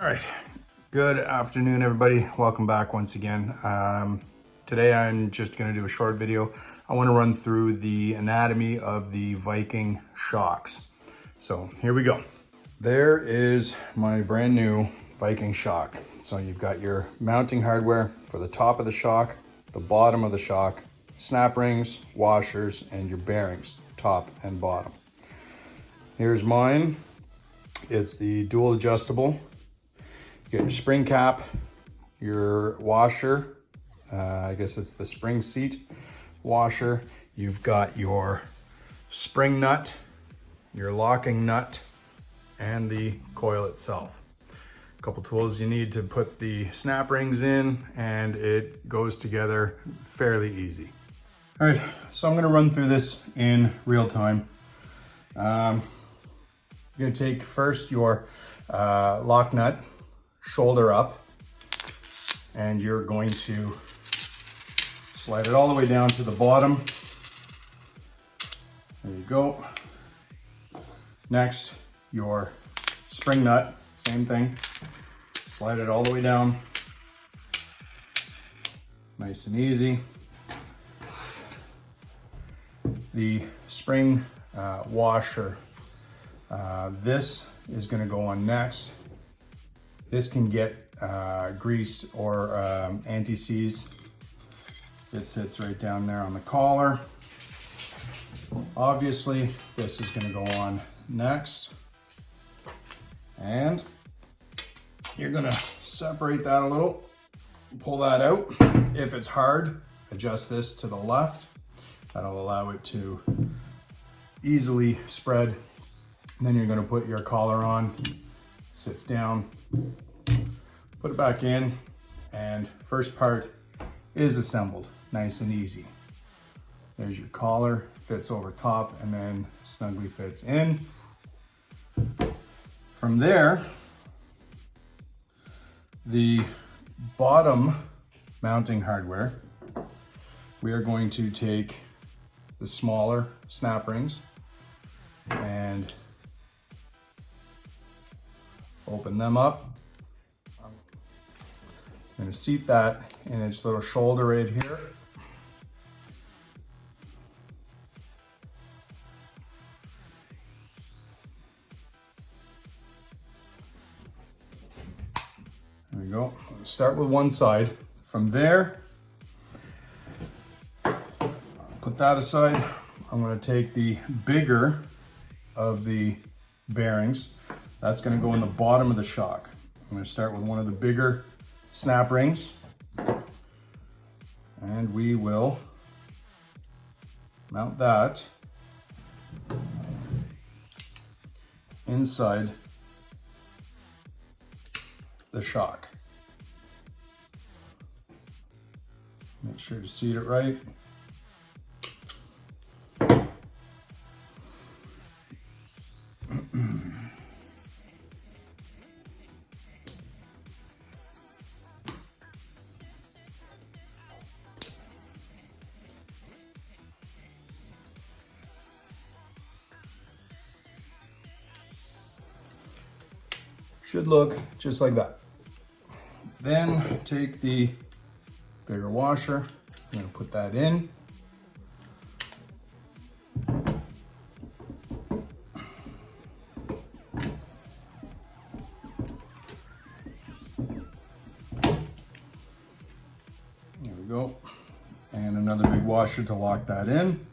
All right, good afternoon, everybody. Welcome back once again. Today I'm just going to do a short video. I want to run through the anatomy of the Viking shocks. So here we go. There is my brand new Viking shock. So you've got your mounting hardware for the top of the shock, the bottom of the shock, snap rings, washers, and your bearings, top and bottom. Here's mine. It's the dual adjustable. You get your spring cap, your washer, I guess it's the spring seat washer. You've got your spring nut, your locking nut, and the coil itself. A couple tools you need to put the snap rings in, and it goes together fairly easy. All right, so I'm gonna run through this in real time. You're gonna take first your lock nut, shoulder up, and you're going to slide it all the way down to the bottom. There you go. Next, your spring nut, same thing. Slide it all the way down. Nice and easy. The spring washer, this is going to go on next. This can get greased or anti-seize. It sits right down there on the collar. Obviously, this is going to go on next. And you're going to separate that a little, pull that out. If it's hard, adjust this to the left. That'll allow it to easily spread. And then you're going to put your collar on, sits down, put it back in, and first part is assembled, nice and easy. There's your collar, fits over top and then snugly fits in. From there, the bottom mounting hardware, we are going to take the smaller snap rings and open them up. I'm going to seat that in its little shoulder right here. There we go. Start with one side. From there, put that aside. I'm going to take the bigger of the bearings. That's going to go in the bottom of the shock. I'm going to start with one of the bigger snap rings, and we will mount that inside the shock. Make sure to seat it right. Should look just like that. Then take the bigger washer. I'm going to put that in. There we go. And another big washer to lock that in.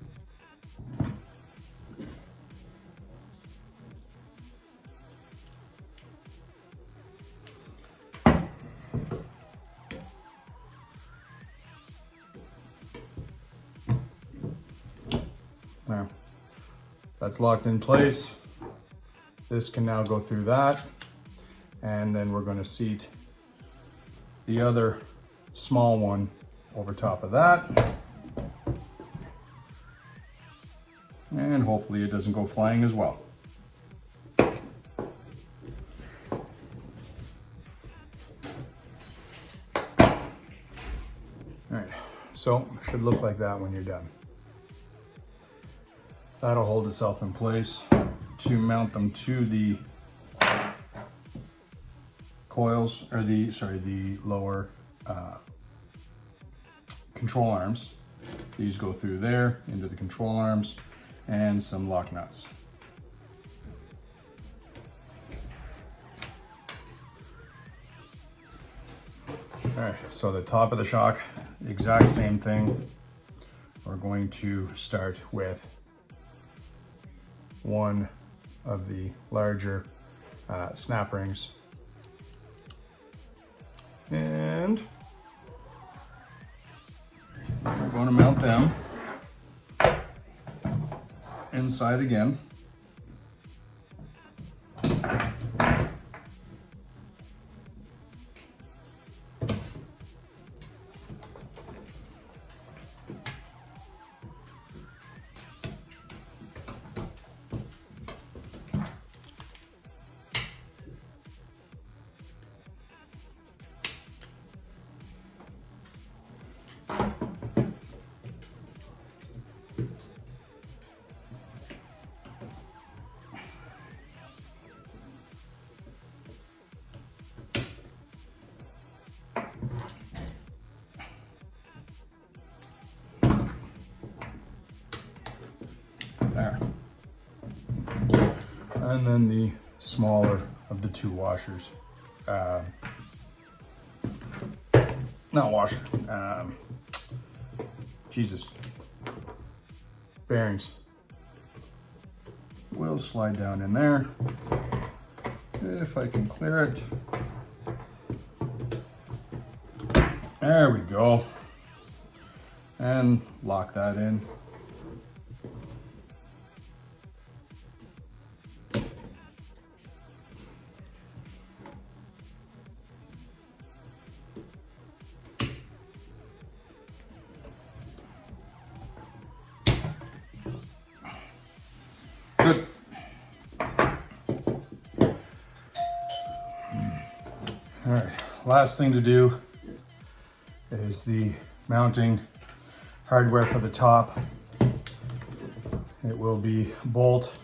Now, that's locked in place. This can now go through that. And then we're going to seat the other small one over top of that. And hopefully it doesn't go flying as well. All right, so it should look like that when you're done. That'll hold itself in place to mount them to the coils, or the lower control arms. These go through there into the control arms, and some lock nuts. All right, so the top of the shock, the exact same thing. We're going to start with one of the larger snap rings, and we're going to mount them inside again. There. And then the smaller of the two washers. Not washer. Jesus. Bearings. Will slide down in there. If I can clear it. There we go. And lock that in. Good. All right, last thing to do is the mounting hardware for the top. It will be bolt,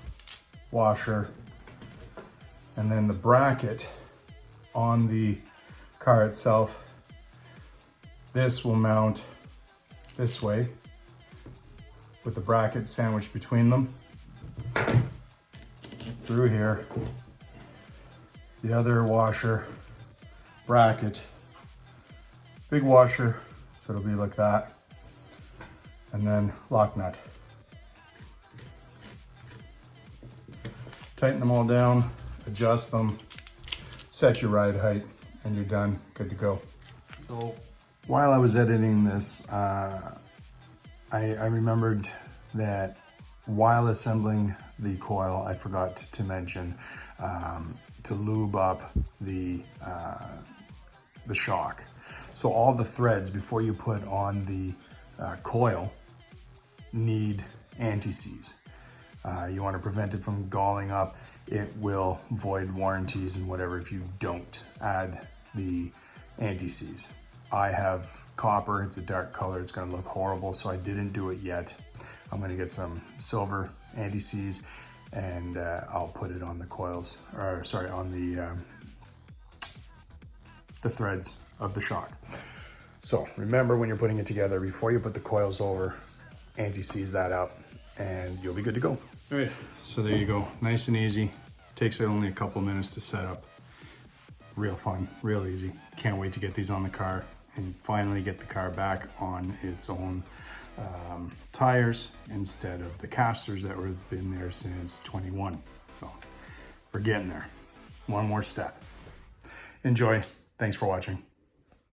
washer, and then the bracket on the car itself. This will mount this way with the bracket sandwiched between them. Through here, the other washer bracket, big washer, so it'll be like that, and then lock nut. Tighten them all down, adjust them, set your ride height, and you're done, good to go. So while I was editing this, I remembered that while assembling the coil, I forgot to mention to lube up the shock. So all the threads before you put on the coil need anti-seize. You want to prevent it from galling up. It will void warranties and whatever if you don't add the anti-seize. I have copper, it's a dark color, it's going to look horrible, so I didn't do it yet. I'm going to get some silver anti-seize and I'll put it on the coils, or sorry, on the threads of the shock. So remember, when you're putting it together, before you put the coils over, anti-seize that up and you'll be good to go. All right, so there you go, nice and easy. Takes only a couple minutes to set up. Real fun, real easy. Can't wait to get these on the car and finally get the car back on its own tires instead of the casters that have been there since 21. So we're getting there. One more step. Enjoy. Thanks for watching.